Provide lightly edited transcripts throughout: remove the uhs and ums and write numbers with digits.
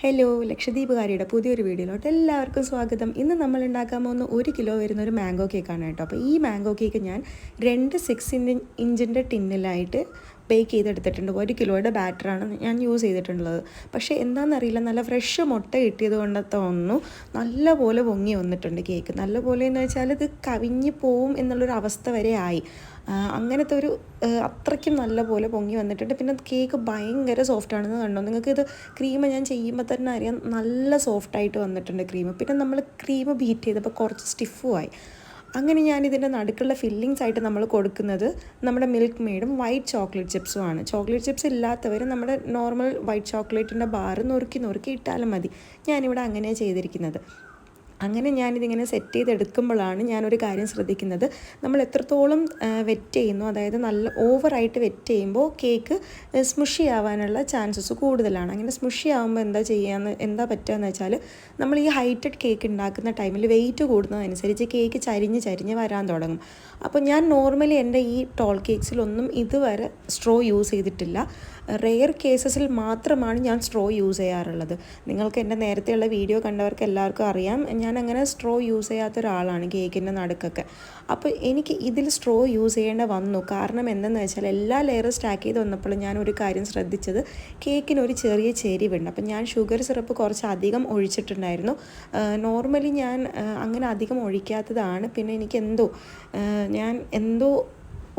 Hello, ലക്ഷദ്വീപുകാരിയുടെ പുതിയൊരു വീഡിയോയിലോട്ട് എല്ലാവർക്കും സ്വാഗതം. ഇന്ന് നമ്മൾ ഉണ്ടാക്കാൻ പോകുന്ന 1 കിലോ വരുന്ന ഒരു മാംഗോ കേക്കാണ് കേട്ടോ. അപ്പോൾ ഈ മാംഗോ കേക്ക് ഞാൻ 6 ഇഞ്ചിൻ്റെ ടിന്നിലായിട്ട് ബേക്ക് ചെയ്തെടുത്തിട്ടുണ്ട്. 1 കിലോയുടെ ബാറ്ററാണ് ഞാൻ യൂസ് ചെയ്തിട്ടുള്ളത്. പക്ഷേ എന്താണെന്നറിയില്ല, നല്ല ഫ്രഷ് മുട്ട കിട്ടിയത് കൊണ്ട് തോന്നുന്നു നല്ലപോലെ പൊങ്ങി വന്നിട്ടുണ്ട് കേക്ക്. നല്ലപോലെ എന്ന് വെച്ചാൽ ഇത് കവിഞ്ഞ് പോവും എന്നുള്ളൊരു അവസ്ഥ വരെ ആയി. അങ്ങനത്തെ ഒരു അത്രയ്ക്കും നല്ല പോലെ പൊങ്ങി വന്നിട്ടുണ്ട്. പിന്നെ കേക്ക് ഭയങ്കര സോഫ്റ്റാണെന്ന് കണ്ടോ. നിങ്ങൾക്കിത് ക്രീം ഞാൻ ചെയ്യുമ്പോൾ തന്നെ അറിയാം, നല്ല സോഫ്റ്റായിട്ട് വന്നിട്ടുണ്ട് ക്രീം. പിന്നെ നമ്മൾ ക്രീം ബീറ്റ് ചെയ്തപ്പോൾ കുറച്ച് സ്റ്റിഫുമായി. അങ്ങനെ ഞാനിതിൻ്റെ നടുക്കുള്ള ഫില്ലിങ്സ് ആയിട്ട് നമ്മൾ കൊടുക്കുന്നത് നമ്മുടെ മിൽക്ക് മെയ്ഡും വൈറ്റ് ചോക്ലേറ്റ് ചിപ്സും ആണ്. ചോക്ലേറ്റ് ചിപ്സ് ഇല്ലാത്തവർ നമ്മുടെ നോർമൽ വൈറ്റ് ചോക്ലേറ്റിൻ്റെ ബാർ നുറുക്കി ഇട്ടാലും മതി. ഞാനിവിടെ അങ്ങനെയാണ് ചെയ്തിരിക്കുന്നത്. അങ്ങനെ ഞാനിതിങ്ങനെ സെറ്റ് ചെയ്തെടുക്കുമ്പോഴാണ് ഞാനൊരു കാര്യം ശ്രദ്ധിക്കുന്നത്, നമ്മൾ എത്രത്തോളം വെറ്റ് ചെയ്യുന്നു, അതായത് നല്ല ഓവറായിട്ട് വെറ്റ് ചെയ്യുമ്പോൾ കേക്ക് സ്മുഷി ആവാനുള്ള ചാൻസസ് കൂടുതലാണ്. അങ്ങനെ സ്മുഷി ആകുമ്പോൾ എന്താ പറ്റുകയെന്ന് വെച്ചാൽ, നമ്മൾ ഈ ഹൈറ്റഡ് കേക്ക് ഉണ്ടാക്കുന്ന ടൈമിൽ വെയിറ്റ് കൂടുന്നതനുസരിച്ച് കേക്ക് ചരിഞ്ഞ് വരാൻ തുടങ്ങും. അപ്പോൾ ഞാൻ നോർമലി എൻ്റെ ഈ ടോൾ കേക്ക്സിലൊന്നും ഇതുവരെ സ്ട്രോ യൂസ് ചെയ്തിട്ടില്ല. റെയർ കേസസിൽ മാത്രമാണ് ഞാൻ സ്ട്രോ യൂസ് ചെയ്യാറുള്ളത്. നിങ്ങൾക്ക് എൻ്റെ നേരത്തെയുള്ള വീഡിയോ കണ്ടവർക്ക് എല്ലാവർക്കും അറിയാം, ഞാൻ അങ്ങനെ സ്ട്രോ യൂസ് ചെയ്യാത്ത ഒരാളാണ് കേക്കിൻ്റെ നടുക്കൊക്കെ. അപ്പോൾ എനിക്ക് ഇതിൽ സ്ട്രോ യൂസ് ചെയ്യേണ്ട വന്നു. കാരണം എന്തെന്ന് വെച്ചാൽ, എല്ലാ ലെയർ സ്റ്റാക്ക് ചെയ്ത് വന്നപ്പോൾ ഞാൻ ഒരു കാര്യം ശ്രദ്ധിച്ചത്, കേക്കിന് ഒരു ചെറിയ ചെരിവുണ്ട്. അപ്പം ഞാൻ ഷുഗർ സിറപ്പ് കുറച്ച് അധികം ഒഴിച്ചിട്ടുണ്ടായിരുന്നു. നോർമലി ഞാൻ അങ്ങനെ അധികം ഒഴിക്കാത്തതാണ്. പിന്നെ എനിക്ക് എന്തോ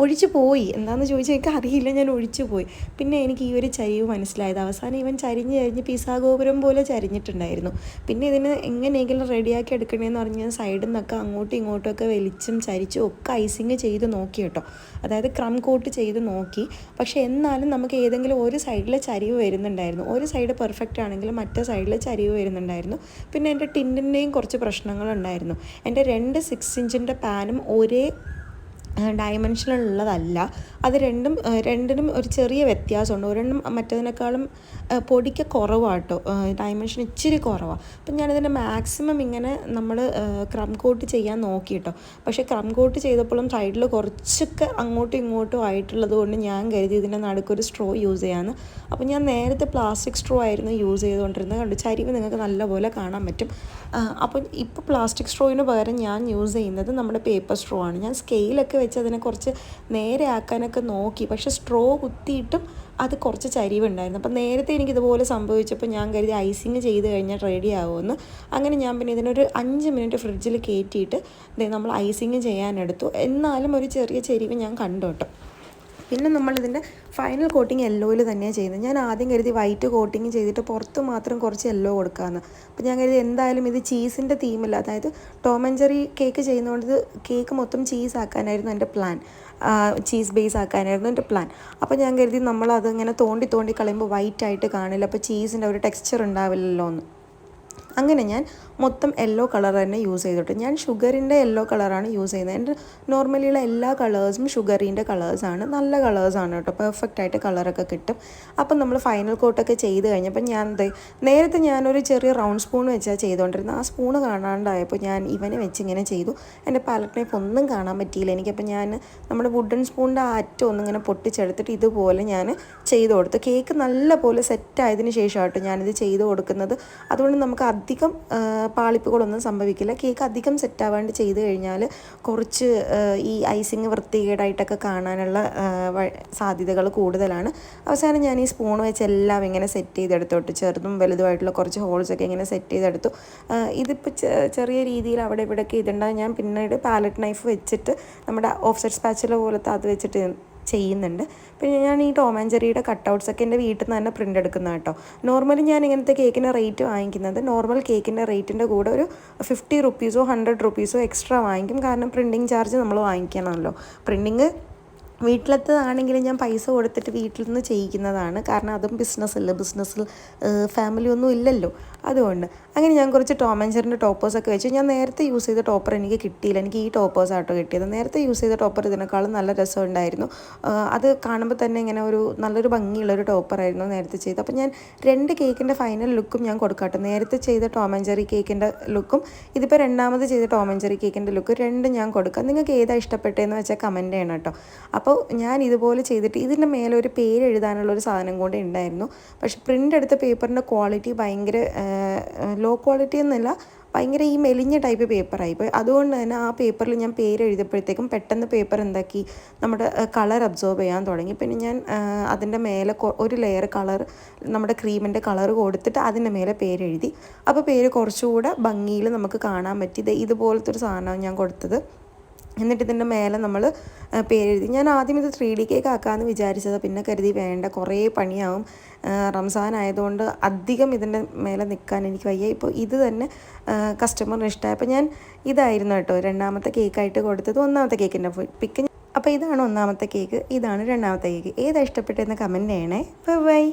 ഒഴിച്ചു പോയി. എന്താണെന്ന് ചോദിച്ചാൽ എനിക്ക് അറിയില്ല, ഞാൻ ഒഴിച്ചു പോയി. പിന്നെ എനിക്ക് ഈ ഒരു ചരിവ് മനസ്സിലായത് അവസാനം ഇവൻ ചരിഞ്ഞ് പിസ്സാ ഗോപുരം പോലെ ചരിഞ്ഞിട്ടുണ്ടായിരുന്നു. പിന്നെ ഇതിന് എങ്ങനെയെങ്കിലും റെഡിയാക്കി എടുക്കണമെന്ന് പറഞ്ഞ് സൈഡിൽ നിന്നൊക്കെ അങ്ങോട്ടും ഇങ്ങോട്ടുമൊക്കെ വലിച്ചും ചരിച്ചും ഒക്കെ ഐസിങ് ചെയ്ത് നോക്കി കേട്ടോ. അതായത് ക്രം കോട്ട് ചെയ്ത് നോക്കി. പക്ഷേ എന്നാലും നമുക്ക് ഏതെങ്കിലും ഒരു സൈഡിൽ ചരിവ് വരുന്നുണ്ടായിരുന്നു. ഒരു സൈഡ് പെർഫെക്റ്റ് ആണെങ്കിൽ മറ്റേ സൈഡിൽ ചരിവ് വരുന്നുണ്ടായിരുന്നു. പിന്നെ എൻ്റെ ടിന്നിൻ്റെയും കുറച്ച് പ്രശ്നങ്ങളുണ്ടായിരുന്നു. എൻ്റെ 6 ഇഞ്ചിൻ്റെ പാനും ഒരേ ഡയമെൻഷനിലുള്ളതല്ല. അത് രണ്ടിനും ഒരു ചെറിയ വ്യത്യാസമുണ്ട്. ഒരെണ്ണം മറ്റതിനേക്കാളും പൊടിക്ക് കുറവാട്ടോ, ഡയമെൻഷൻ ഇച്ചിരി കുറവാണ്. അപ്പം ഞാനിതിൻ്റെ മാക്സിമം ഇങ്ങനെ നമ്മൾ ക്രം കോട്ട് ചെയ്യാൻ നോക്കി കേട്ടോ. പക്ഷേ ക്രം കോട്ട് ചെയ്തപ്പോഴും സൈഡിൽ കുറച്ചൊക്കെ അങ്ങോട്ടും ഇങ്ങോട്ടും ആയിട്ടുള്ളത് കൊണ്ട് ഞാൻ കരുതി ഇതിൻ്റെ നടുക്കൊരു സ്ട്രോ യൂസ് ചെയ്യാമെന്ന്. അപ്പോൾ ഞാൻ നേരത്തെ പ്ലാസ്റ്റിക് സ്ട്രോ ആയിരുന്നു യൂസ് ചെയ്തുകൊണ്ടിരുന്നത്. കണ്ടു, ചരിവ് നിങ്ങൾക്ക് നല്ലപോലെ കാണാൻ പറ്റും. അപ്പോൾ ഇപ്പോൾ പ്ലാസ്റ്റിക് സ്ട്രോയിന് പകരം ഞാൻ യൂസ് ചെയ്യുന്നത് നമ്മുടെ പേപ്പർ സ്ട്രോ ആണ്. ഞാൻ സ്കെയിലൊക്കെ വെച്ച് അതിനെ കുറച്ച് നേരെ ആക്കാനൊക്കെ നോക്കി. പക്ഷേ സ്ട്രോ കുത്തിയിട്ടും അത് കുറച്ച് ചരിവുണ്ടായിരുന്നു. അപ്പം നേരത്തെ എനിക്കിതുപോലെ സംഭവിച്ചപ്പോൾ ഞാൻ കരുതി ഐസിങ് ചെയ്ത് കഴിഞ്ഞാൽ റെഡി ആവുമെന്ന്. അങ്ങനെ ഞാൻ പിന്നെ ഇതിനൊരു 5 മിനിറ്റ് ഫ്രിഡ്ജിൽ കയറ്റിയിട്ട് നമ്മൾ ഐസിങ് ചെയ്യാനെടുത്തു. എന്നാലും ഒരു ചെറിയ ചെരിവ് ഞാൻ കണ്ടു കേട്ടോ. പിന്നെ നമ്മളിതിൻ്റെ ഫൈനൽ കോട്ടിങ് യെല്ലോയിൽ തന്നെയാണ് ചെയ്യുന്നത്. ഞാൻ ആദ്യം കരുതി വൈറ്റ് കോട്ടിങ് ചെയ്തിട്ട് പുറത്ത് മാത്രം കുറച്ച് യെല്ലോ കൊടുക്കാമെന്ന്. അപ്പോൾ ഞാൻ കരുതി എന്തായാലും ഇത് ചീസിൻ്റെ തീമില്ല, അതായത് ടോം ആൻഡ് ജെറി കേക്ക് ചെയ്യുന്നതുകൊണ്ട് കേക്ക് മൊത്തം ചീസ് ആക്കാനായിരുന്നു എൻ്റെ പ്ലാൻ. ചീസ് ബേസ് ആക്കാനായിരുന്നു എൻ്റെ പ്ലാൻ. അപ്പോൾ ഞാൻ കരുതി നമ്മളതിങ്ങനെ തോണ്ടി കളയുമ്പോൾ വൈറ്റ് ആയിട്ട് കാണില്ല, അപ്പോൾ ചീസിൻ്റെ ഒരു ടെക്സ്ചർ ഉണ്ടാവില്ലല്ലോ എന്ന്. അങ്ങനെ ഞാൻ മൊത്തം യെല്ലോ കളർ തന്നെ യൂസ് ചെയ്തിട്ട്, ഞാൻ ഷുഗറിൻ്റെ യെല്ലോ കളറാണ് യൂസ് ചെയ്യുന്നത്. എൻ്റെ നോർമലിയുള്ള എല്ലാ കളേഴ്സും ഷുഗറിൻ്റെ കളേഴ്സാണ്. നല്ല കളേഴ്സാണ് കേട്ടോ, പെർഫെക്റ്റായിട്ട് കളറൊക്കെ കിട്ടും. അപ്പം നമ്മൾ ഫൈനൽ കോട്ടൊക്കെ ചെയ്ത് കഴിഞ്ഞപ്പോൾ നേരത്തെ ഞാനൊരു ചെറിയ റൗണ്ട് സ്പൂൺ വെച്ചാൽ ചെയ്തുകൊണ്ടിരുന്നത്. ആ സ്പൂണ് കാണാണ്ടായപ്പോൾ ഞാൻ ഇവനെ വെച്ച് ഇങ്ങനെ ചെയ്തു. എൻ്റെ പാലറ്റ് നൈഫ് ഒന്നും കാണാൻ പറ്റിയില്ല എനിക്കപ്പോൾ ഞാൻ നമ്മുടെ വുഡൻ സ്പൂണിൻ്റെ ആ അറ്റം ഒന്നിങ്ങനെ പൊട്ടിച്ചെടുത്തിട്ട് ഇതുപോലെ ഞാൻ ചെയ്ത് കൊടുത്തു. കേക്ക് നല്ല പോലെ സെറ്റായതിന് ശേഷമാട്ടോ ഞാനിത് ചെയ്ത് കൊടുക്കുന്നത്. അതുകൊണ്ട് നമുക്ക് അധികം പാളിപ്പുകളൊന്നും സംഭവിക്കില്ല. കേക്ക് അധികം സെറ്റാവാണ്ട് ചെയ്ത് കഴിഞ്ഞാൽ കുറച്ച് ഈ ഐസിങ് വൃത്തികേടായിട്ടൊക്കെ കാണാനുള്ള സാധ്യതകൾ കൂടുതലാണ്. അവസാനം ഞാൻ ഈ സ്പൂൺ വെച്ച് എല്ലാം ഇങ്ങനെ സെറ്റ് ചെയ്തെടുത്തോട്ട്, ചെറുതും വലുതുമായിട്ടുള്ള കുറച്ച് ഹോൾസൊക്കെ ഇങ്ങനെ സെറ്റ് ചെയ്തെടുത്തു. ഇതിപ്പോൾ ചെറിയ രീതിയിൽ അവിടെ ഇവിടെയൊക്കെ ഇതുണ്ടാകും. ഞാൻ പിന്നീട് പാലറ്റ് നൈഫ് വെച്ചിട്ട് നമ്മുടെ ഓഫ്സെറ്റ് സ്പാച്ചുല പോലത്തെ അത് വെച്ചിട്ട് ചെയ്യുന്നുണ്ട്. പിന്നെ ഞാൻ ഈ ടോം ആൻഡ് ജെറിയുടെ കട്ടൗട്ട്സൊക്കെ എൻ്റെ വീട്ടിൽ നിന്ന് തന്നെ പ്രിൻ്റ് എടുക്കുന്ന കേട്ടോ. നോർമലി ഞാൻ ഇങ്ങനത്തെ കേക്കിൻ്റെ റേറ്റ് വാങ്ങിക്കുന്നത് നോർമൽ കേക്കിൻ്റെ റേറ്റിൻ്റെ കൂടെ ഒരു 50 റുപ്പീസോ 100 റുപ്പീസോ എക്സ്ട്രാ വാങ്ങിക്കും. കാരണം പ്രിൻറ്റിങ് ചാർജ് നമ്മൾ വാങ്ങിക്കണമല്ലോ. പ്രിൻറ്റിങ് വീട്ടിലത്തതാണെങ്കിൽ ഞാൻ പൈസ കൊടുത്തിട്ട് വീട്ടിൽ നിന്ന് ചെയ്യിക്കുന്നതാണ്. കാരണം അതും ബിസിനസ്സിൽ ഫാമിലി ഒന്നും ഇല്ലല്ലോ, അതുകൊണ്ട്. അങ്ങനെ ഞാൻ കുറച്ച് ടോം ആൻഡ് ജെറിൻ്റെ ടോപ്പേഴ്സൊക്കെ വെച്ചു. ഞാൻ നേരത്തെ യൂസ് ചെയ്ത ടോപ്പർ എനിക്ക് കിട്ടിയില്ല, എനിക്ക് ഈ ടോപ്പേഴ്സാട്ടോ കിട്ടിയത്. നേരത്തെ യൂസ് ചെയ്ത ടോപ്പർ ഇതിനേക്കാളും നല്ല രസമുണ്ടായിരുന്നു. അത് കാണുമ്പോൾ തന്നെ ഇങ്ങനെ നല്ലൊരു ഭംഗിയുള്ളൊരു ടോപ്പറായിരുന്നു നേരത്തെ ചെയ്തത്. അപ്പോൾ ഞാൻ 2 കേക്കിൻ്റെ ഫൈനൽ ലുക്കും ഞാൻ കൊടുക്കാട്ടോ. നേരത്തെ ചെയ്ത ടോം ആൻഡ് ജെറി കേക്കിൻ്റെ ലുക്കും ഇതിപ്പോൾ രണ്ടാമത് ചെയ്ത ടോം ആൻഡ് ജെറി കേക്കിൻ്റെ ലുക്ക് 2 ഞാൻ കൊടുക്കാം. നിങ്ങൾക്ക് ഏതാ ഇഷ്ടപ്പെട്ടതെന്ന് വെച്ചാൽ കമൻറ്റ് ചെയ്യണം കേട്ടോ. അപ്പോൾ അപ്പോൾ ഞാൻ ഇതുപോലെ ചെയ്തിട്ട് ഇതിൻ്റെ മേലെ ഒരു പേര് എഴുതാനുള്ളൊരു സാധനം കൂടെ ഉണ്ടായിരുന്നു. പക്ഷെ പ്രിൻ്റ് എടുത്ത പേപ്പറിൻ്റെ ക്വാളിറ്റി ഭയങ്കര ലോ ക്വാളിറ്റി എന്നല്ല, ഭയങ്കര ഈ മെലിഞ്ഞ ടൈപ്പ് പേപ്പറായി. ഇപ്പോൾ അതുകൊണ്ട് തന്നെ ആ പേപ്പറിൽ ഞാൻ പേര് എഴുതിയപ്പോഴത്തേക്കും പെട്ടെന്ന് പേപ്പർ എന്താക്കി നമ്മുടെ കളർ അബ്സോർബ് ചെയ്യാൻ തുടങ്ങി. പിന്നെ ഞാൻ അതിൻ്റെ മേലെ ഒരു ലെയർ കളർ, നമ്മുടെ ക്രീമിൻ്റെ കളർ കൊടുത്തിട്ട് അതിൻ്റെ മേലെ പേരെഴുതി. അപ്പോൾ പേര് കുറച്ചുകൂടെ ഭംഗിയിൽ നമുക്ക് കാണാൻ പറ്റി. ഇതുപോലത്തെ ഒരു സാധനമാണ് ഞാൻ കൊടുത്തത്. എന്നിട്ട് ഇതിൻ്റെ മേലെ നമ്മൾ പേരെഴുതി. ഞാൻ ആദ്യം ഇത് 3D കേക്ക് ആക്കാമെന്ന് വിചാരിച്ചത്, പിന്നെ കരുതി വേണ്ട, കുറേ പണിയാവും, റംസാൻ ആയതുകൊണ്ട് അധികം ഇതിൻ്റെ മേലെ നിൽക്കാൻ എനിക്ക് വയ്യ. ഇപ്പോൾ ഇത് തന്നെ കസ്റ്റമറിന് ഇഷ്ടമായി. അപ്പോൾ ഞാൻ ഇതായിരുന്നു കേട്ടോ രണ്ടാമത്തെ കേക്കായിട്ട് കൊടുത്തത്. ഒന്നാമത്തെ കേക്കിൻ്റെ പിക്ക്. അപ്പോൾ ഇതാണ് ഒന്നാമത്തെ കേക്ക്, ഇതാണ് രണ്ടാമത്തെ കേക്ക്. ഏതാ ഇഷ്ടപ്പെട്ടതെന്ന് കമൻറ്റ് ചെയ്യണേ. ബൈ.